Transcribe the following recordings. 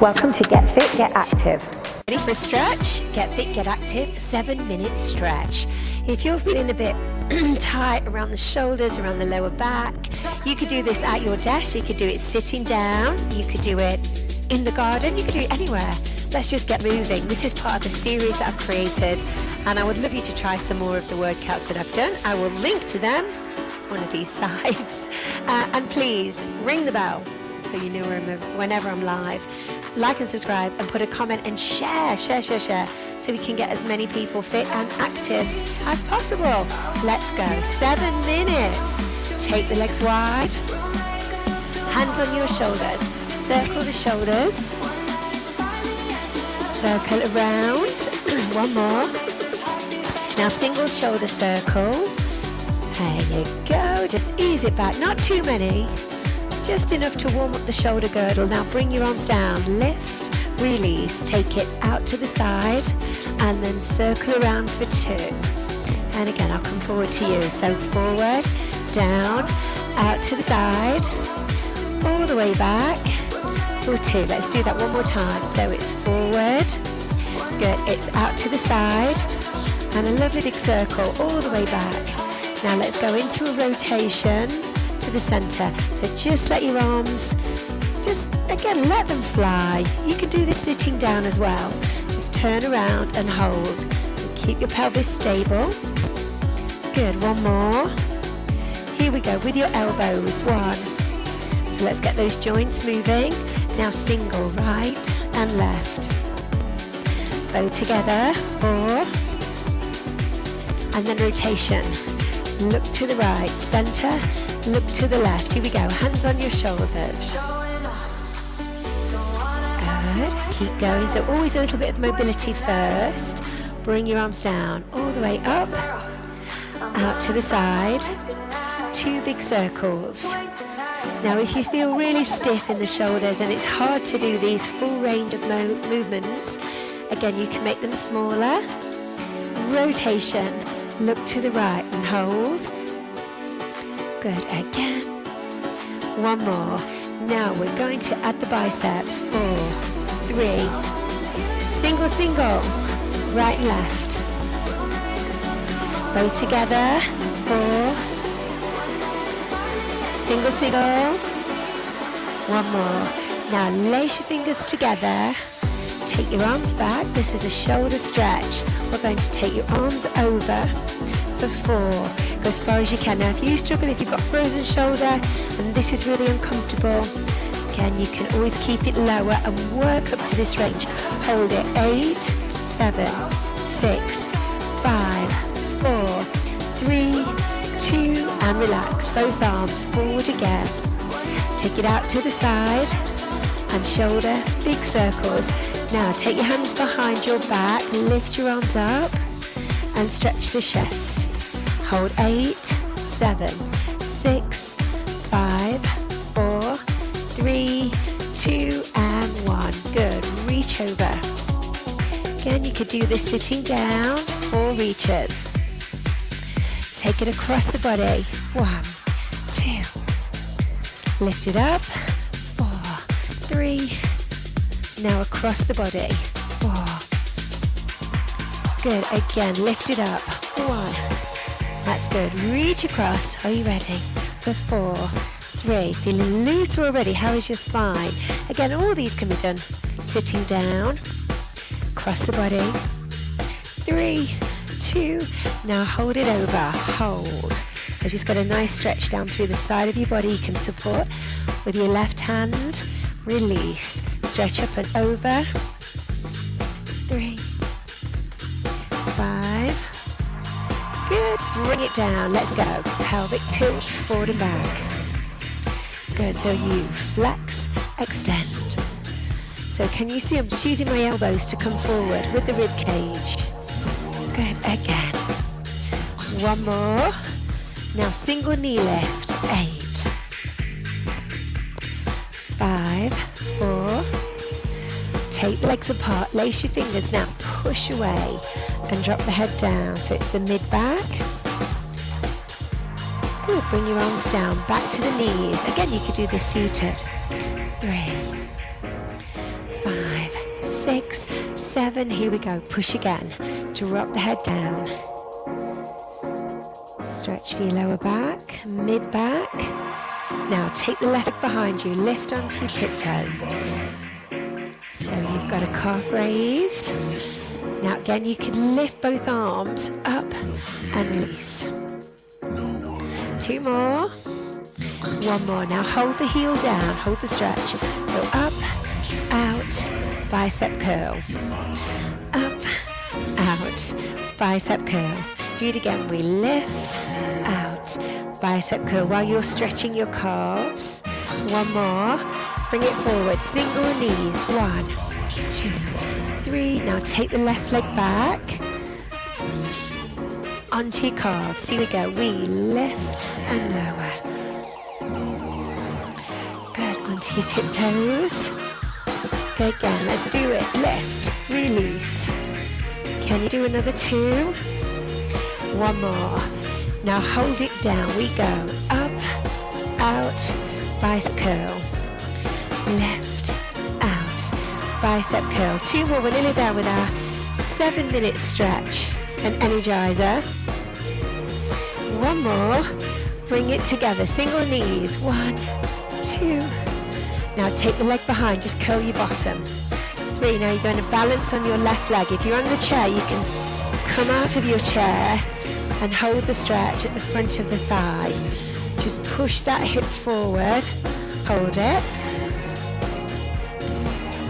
Welcome to Get Fit, Get Active. Ready for a stretch? Get Fit, Get Active, 7-minute stretch. If you're feeling a bit tight around the shoulders, around the lower back, you could do this at your desk, you could do it sitting down, you could do it in the garden, you could do it anywhere. Let's just get moving. This is part of a series that I've created, and I would love you to try some more of the workouts that I've done. I will link to them on one of these sides. And please ring the bell so you know whenever I'm live. Like and subscribe and put a comment and share, so we can get as many people fit and active as possible. Let's go. 7 minutes. Take the legs wide. Hands on your shoulders. Circle the shoulders. Circle around. One more. Now single shoulder circle. There you go. Just ease it back. Not too many. Just enough to warm up the shoulder girdle. Now bring your arms down, lift, release, take it out to the side, and then circle around for 2. And again, I'll come forward to you. So forward, down, out to the side, all the way back for 2. Let's do that one more time. So it's forward, good, it's out to the side, and a lovely big circle all the way back. Now let's go into a rotation to the center. So just let your arms, just again, let them fly. You can do this sitting down as well. Just turn around and hold. So keep your pelvis stable. Good, one more. Here we go with your elbows. 1. So let's get those joints moving. Now single, right and left. Both together. 4. And then rotation. Look to the right, center, look to the left. Here we go, hands on your shoulders. Good, keep going. So always a little bit of mobility first. Bring your arms down, all the way up, out to the side. 2 big circles. Now if you feel really stiff in the shoulders and it's hard to do these full range of movements, again, you can make them smaller. Rotation. Look to the right and hold. Good, again. 1 more. Now we're going to add the biceps. 4, 3. Single. Right and left. Both together. 4. Single. 1 more. Now lace your fingers together. Take your arms back. This is a shoulder stretch. We're going to take your arms over for 4. Go as far as you can. Now if you struggle, if you've got frozen shoulder and this is really uncomfortable, again, you can always keep it lower and work up to this range. Hold it. 8, 7, 6, 5, 4, 3, 2, and relax. Both arms forward again. Take it out to the side and shoulder, big circles. Now take your hands behind your back, lift your arms up and stretch the chest. Hold 8, 7, 6, 5, 4, 3, 2, and 1. Good, reach over. Again, you could do this sitting down, 4 reaches. Take it across the body. 1, 2. Lift it up. 4, 3. Now across the body. 4. Good. Again, lift it up. 1. That's good. Reach across. Are you ready? For 4, 3. Feeling loose already. How is your spine? Again, all these can be done sitting down. Across the body. 3, 2. Now hold it over. Hold. So just got a nice stretch down through the side of your body. You can support with your left hand. Release. Stretch up and over. 3, 5. Good. Bring it down. Let's go. Pelvic tilt forward and back. Good. So you flex, extend. So can you see I'm just using my elbows to come forward with the rib cage. Good. Again. 1 more. Now single knee lift. 8, 5, 4. Take the legs apart, lace your fingers. Now push away and drop the head down. So it's the mid-back. Good, bring your arms down, back to the knees. Again, you could do this seated. 3, 5, 6, 7. Here we go. Push again. Drop the head down. Stretch for your lower back, mid back. Now take the left leg behind you. Lift onto your tiptoe. So you've got a calf raise. Now again, you can lift both arms up and release. 2 more. 1 more. Now hold the heel down, hold the stretch. So up, out, bicep curl. Up, out, bicep curl. Do it again. We lift, out, bicep curl while you're stretching your calves. 1 more. Bring it forward. Single knees. 1, 2, 3. Now take the left leg back. Onto your calves. Here we go. We lift and lower. Good. Onto your tiptoes. Good again. Let's do it. Lift. Release. Can you do another 2? 1 more. Now hold it down. We go up, out, bicep curl. Left, out, bicep curl. 2 more. We're nearly there with our 7-minute stretch and energizer. 1 more. Bring it together. Single knees. 1, 2. Now take the leg behind. Just curl your bottom. 3. Now you're going to balance on your left leg. If you're on the chair, you can come out of your chair and hold the stretch at the front of the thigh. Just push that hip forward. Hold it.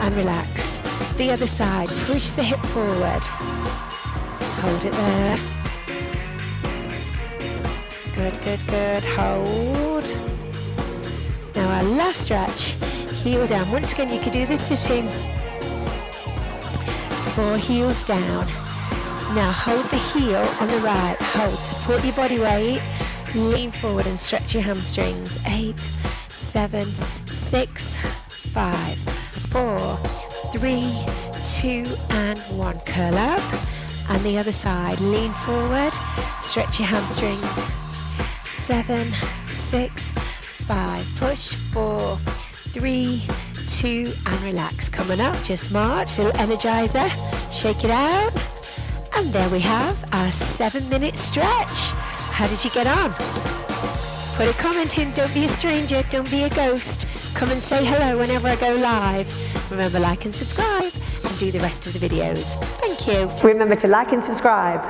And relax. The other side. Push the hip forward. Hold it there. Good, good, good. Hold. Now our last stretch. Heel down. Once again, you can do this sitting. 4 heels down. Now hold the heel on the right. Hold. Support your body weight. Lean forward and stretch your hamstrings. 8, 7, 6, 5, 4, 3, 2, and 1. Curl up. And the other side. Lean forward. Stretch your hamstrings. 7, 6, 5. Push. 4, 3, 2, and relax. Coming up. Just march. Little energizer. Shake it out. And there we have our 7-minute stretch. How did you get on? Put a comment in. Don't be a stranger. Don't be a ghost. Come and say hello whenever I go live. Remember, like and subscribe and do the rest of the videos. Thank you. Remember to like and subscribe.